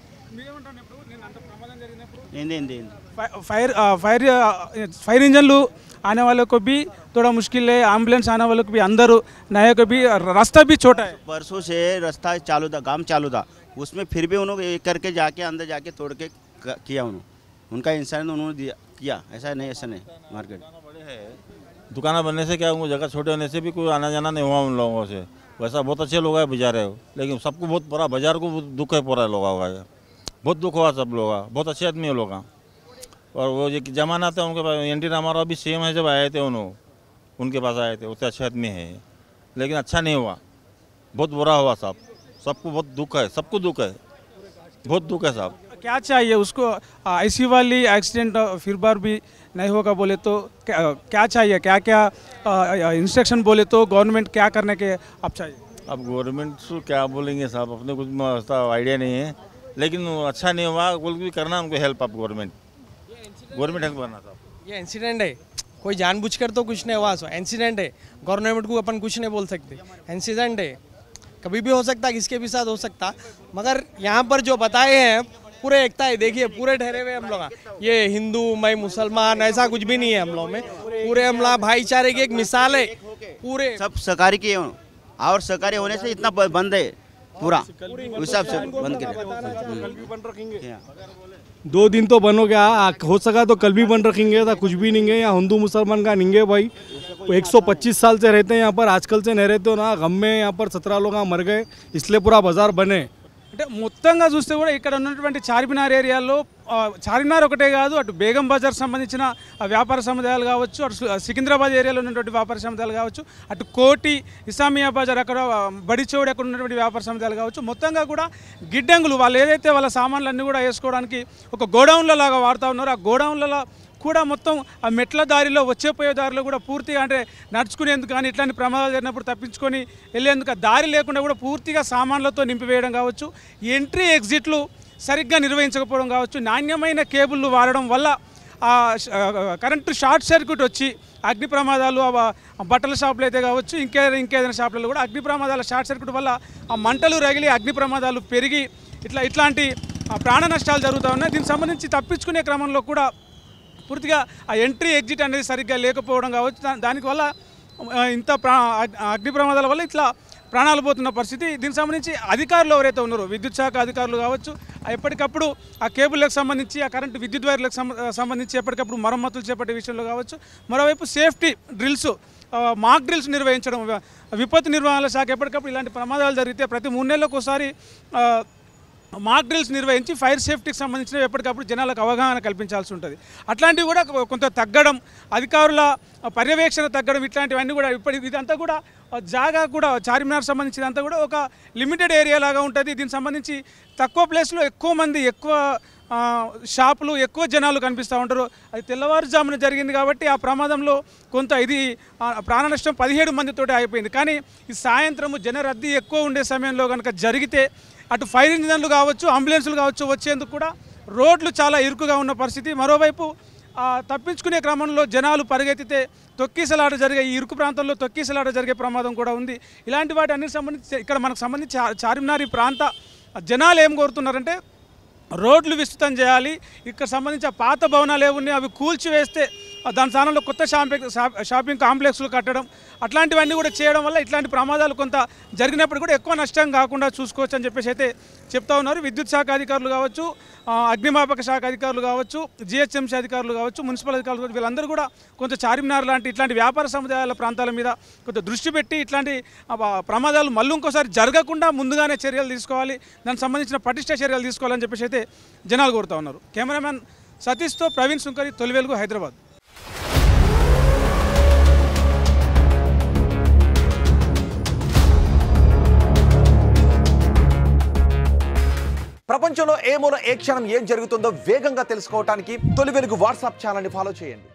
ఫైర్ ఇంజన్లు आने वालों को भी थोड़ा मुश्किल है, एम्बुलेंस आने वालों को भी अंदर नया को भी रास्ता भी छोटा है। परसों से रास्ता चालू था, काम चालू था, उसमें फिर भी उन्होंने एक करके जाके अंदर जाके तोड़ के किया उनका इंसान उन्होंने दिया किया। ऐसा नहीं मार्केट दुकाना बनने से क्या, उनको जगह छोटे होने से भी कोई आना जाना नहीं हुआ उन लोगों से। वैसा बहुत अच्छे लोग हैं बेचारे, लेकिन सबको बहुत पूरा बाजार को दुख है, पूरा लोगों का बहुत दुख हुआ सब लोग का। बहुत अच्छे आदमी है लोग का। और वो जो जमाना था उनके पास, एन टी रामाराव भी सीएम है जब आए थे उनके पास आए थे, उससे अच्छे आदमी है, लेकिन अच्छा नहीं हुआ, बहुत बुरा हुआ साहब। सबको बहुत दुख है, सबको दुख है, बहुत दुख है साहब। क्या चाहिए उसको? ऐसी वाली एक्सीडेंट फिर बार भी नहीं होगा बोले तो क्या चाहिए? क्या क्या इंस्ट्रक्शन बोले तो गवर्नमेंट क्या करने के अब चाहिए? अब गवर्नमेंट को क्या बोलेंगे साहब, अपने कुछ आइडिया नहीं है, लेकिन अच्छा नहीं हुआ, कुछ भी करना उनको हेल्प। आप गवर्नमेंट हेल्प करना साहब। ये इंसिडेंट है, कोई जानबूझकर तो कुछ नहीं हुआ, इंसिडेंट है। गवर्नमेंट को अपन कुछ नहीं बोल सकते, इंसिडेंट है, कभी भी हो सकता, किसके भी साथ हो सकता। मगर यहाँ पर जो बताए हैं पूरे एकता है। देखिए पूरे ठहरे हुए हम लोग, ये हिंदू मैं मुसलमान ऐसा कुछ भी नहीं है हम लोग में। पूरे हम लोग भाईचारे की एक मिसाल है। पूरे सब सहकारी के और सहकारी होने से इतना बंद है पूरा, उस हिसाब से बंद किया। 2 दिन तो बन हो गया, हो सका तो कल भी बन रखेंगे, था कुछ भी नहीं है। यहाँ हिंदू मुसलमान का नहीं है भाई। 125 साल से रहते हैं यहाँ पर, आजकल से नहीं रहते हो ना। गम में यहाँ पर 17 लोग मर गए, इसलिए पूरा बाजार बने। అంటే మొత్తంగా చూస్తే కూడా ఇక్కడ ఉన్నటువంటి చార్మినార్ ఏరియాలో చార్మినార్ ఒకటే కాదు, అటు బేగం బజార్ సంబంధించిన వ్యాపార సముదాయాలు కావచ్చు, అటు సికింద్రాబాద్ ఏరియాలో ఉన్నటువంటి వ్యాపార సముదాయాలు కావచ్చు, అటు కోటి ఇస్లామియా బజార్ అక్కడ బడిచౌడి అక్కడ ఉన్నటువంటి వ్యాపార సముదాయాలు కావచ్చు, మొత్తంగా కూడా గిడ్డంగులు వాళ్ళు ఏదైతే వాళ్ళ సామాన్లన్నీ కూడా వేసుకోవడానికి ఒక గోడౌన్ల లాగా వాడుతూ ఉన్నారో, ఆ గోడౌన్లలో కూడా మొత్తం ఆ మెట్ల దారిలో వచ్చేపోయే దారిలో కూడా పూర్తిగా అంటే నడుచుకునేందుకు కానీ ఇట్లాంటి ప్రమాదాలు జరిగినప్పుడు తప్పించుకొని వెళ్ళేందుకు దారి లేకుండా కూడా పూర్తిగా సామాన్లతో నింపివేయడం కావచ్చు, ఎంట్రీ ఎగ్జిట్లు సరిగ్గా నిర్వహించకపోవడం కావచ్చు, నాణ్యమైన కేబుల్లు వాడడం వల్ల కరెంటు షార్ట్ సర్క్యూట్ వచ్చి అగ్ని ప్రమాదాలు బట్టల షాపులు అయితే కావచ్చు, ఇంకేదైనా షాపులలో కూడా అగ్ని ప్రమాదాల షార్ట్ సర్క్యూట్ వల్ల ఆ మంటలు రగిలి అగ్ని ప్రమాదాలు పెరిగి ఇట్లాంటి ప్రాణ నష్టాలు జరుగుతూ ఉన్నాయి. దీనికి సంబంధించి తప్పించుకునే క్రమంలో కూడా పూర్తిగా ఆ ఎంట్రీ ఎగ్జిట్ అనేది సరిగ్గా లేకపోవడం కావచ్చు, దానివల్ల ఇంత అగ్ని ప్రమాదాల వల్ల ఇట్లా ప్రాణాలు పోతున్న పరిస్థితి. దీనికి సంబంధించి అధికారులు ఎవరైతే ఉన్నారో, విద్యుత్ శాఖ అధికారులు కావచ్చు, ఎప్పటికప్పుడు ఆ కేబుల్లకు సంబంధించి ఆ కరెంటు విద్యుత్ వైర్లకు సంబంధించి ఎప్పటికప్పుడు మరమ్మతులు చేపట్టే విషయంలో కావచ్చు, మరోవైపు సేఫ్టీ డ్రిల్స్, మాక్ డ్రిల్స్ నిర్వహించడం, విపత్తు నిర్వహణ శాఖ ఎప్పటికప్పుడు ఇలాంటి ప్రమాదాలు జరిగితే ప్రతి 3 నెలలకు ఒకసారి మాక్ డ్రిల్స్ నిర్వహించి ఫైర్ సేఫ్టీకి సంబంధించిన ఎప్పటికప్పుడు జనాలకు అవగాహన కల్పించాల్సి ఉంటుంది. అట్లాంటివి కూడా కొంత తగ్గడం, అధికారుల పర్యవేక్షణ తగ్గడం, ఇట్లాంటివన్నీ కూడా ఇదంతా కూడా జాగా కూడా చార్మినార్ సంబంధించినంతా కూడా ఒక లిమిటెడ్ ఏరియా లాగా ఉంటుంది. దీనికి సంబంధించి తక్కువ ప్లేస్లో ఎక్కువ మంది, ఎక్కువ షాపులు, ఎక్కువ జనాలు కనిపిస్తూ ఉంటారు. అది తెల్లవారుజామున జరిగింది కాబట్టి ఆ ప్రమాదంలో కొంత ఇది ప్రాణ నష్టం 17 మందితోటి అయిపోయింది. కానీ ఈ సాయంత్రము జనరద్దీ ఎక్కువ ఉండే సమయంలో కనుక జరిగితే అటు ఫైర్ ఇంజన్లు కావచ్చు, అంబులెన్సులు కావచ్చు వచ్చేందుకు కూడా రోడ్లు చాలా ఇరుకుగా ఉన్న పరిస్థితి. మరోవైపు తప్పించుకునే క్రమంలో జనాలు పరిగెత్తితే తొక్కిసలాట జరిగే, ఈ ఇరుకు ప్రాంతంలో తొక్కిసలాట జరిగే ప్రమాదం కూడా ఉంది. ఇలాంటి వాటి అన్నిటికి సంబంధించి ఇక్కడ మనకు సంబంధించి చార్మినార్ ప్రాంత జనాలు ఏం కోరుతున్నారంటే రోడ్లు విస్తృతం చేయాలి, ఇక్కడ సంబంధించి ఆ పాత భవనాలు ఏమున్నాయి అవి కూల్చివేస్తే దాని స్థానంలో కొత్త షాపింగ్ కాంప్లెక్స్లు కట్టడం, అట్లాంటివన్నీ కూడా చేయడం వల్ల ఇట్లాంటి ప్రమాదాలు కొంత జరిగినప్పుడు కూడా ఎక్కువ నష్టం కాకుండా చూసుకోవచ్చు అని చెప్పేసి అయితే చెప్తా ఉన్నారు. విద్యుత్ శాఖ అధికారులు కావచ్చు, అగ్నిమాపక శాఖ అధికారులు కావచ్చు, జిహెచ్ఎంసీ అధికారులు కావచ్చు, మున్సిపల్ అధికారులు కావచ్చు, వీళ్ళందరూ కూడా కొంత చార్మినార్ లాంటి ఇట్లాంటి వ్యాపార సముదాయాల ప్రాంతాల మీద కొంత దృష్టి పెట్టి ఇట్లాంటి ప్రమాదాలు మళ్ళీ ఇంకోసారి జరగకుండా ముందుగానే చర్యలు తీసుకోవాలి, దానికి సంబంధించిన పటిష్ట చర్యలు తీసుకోవాలని చెప్పేసి అయితే జనాలు కోరుతా ఉన్నారు. కెమెరామ్యాన్ సతీష్తో ప్రవీణ్ సుంకరి, తొలి వెలుగు, హైదరాబాద్. ప్రపంచంలో ఏ మూల ఏ క్షణం ఏం జరుగుతుందో వేగంగా తెలుసుకోవడానికి తొలి వెలుగు వాట్సాప్ ఛానల్ని ఫాలో చేయండి.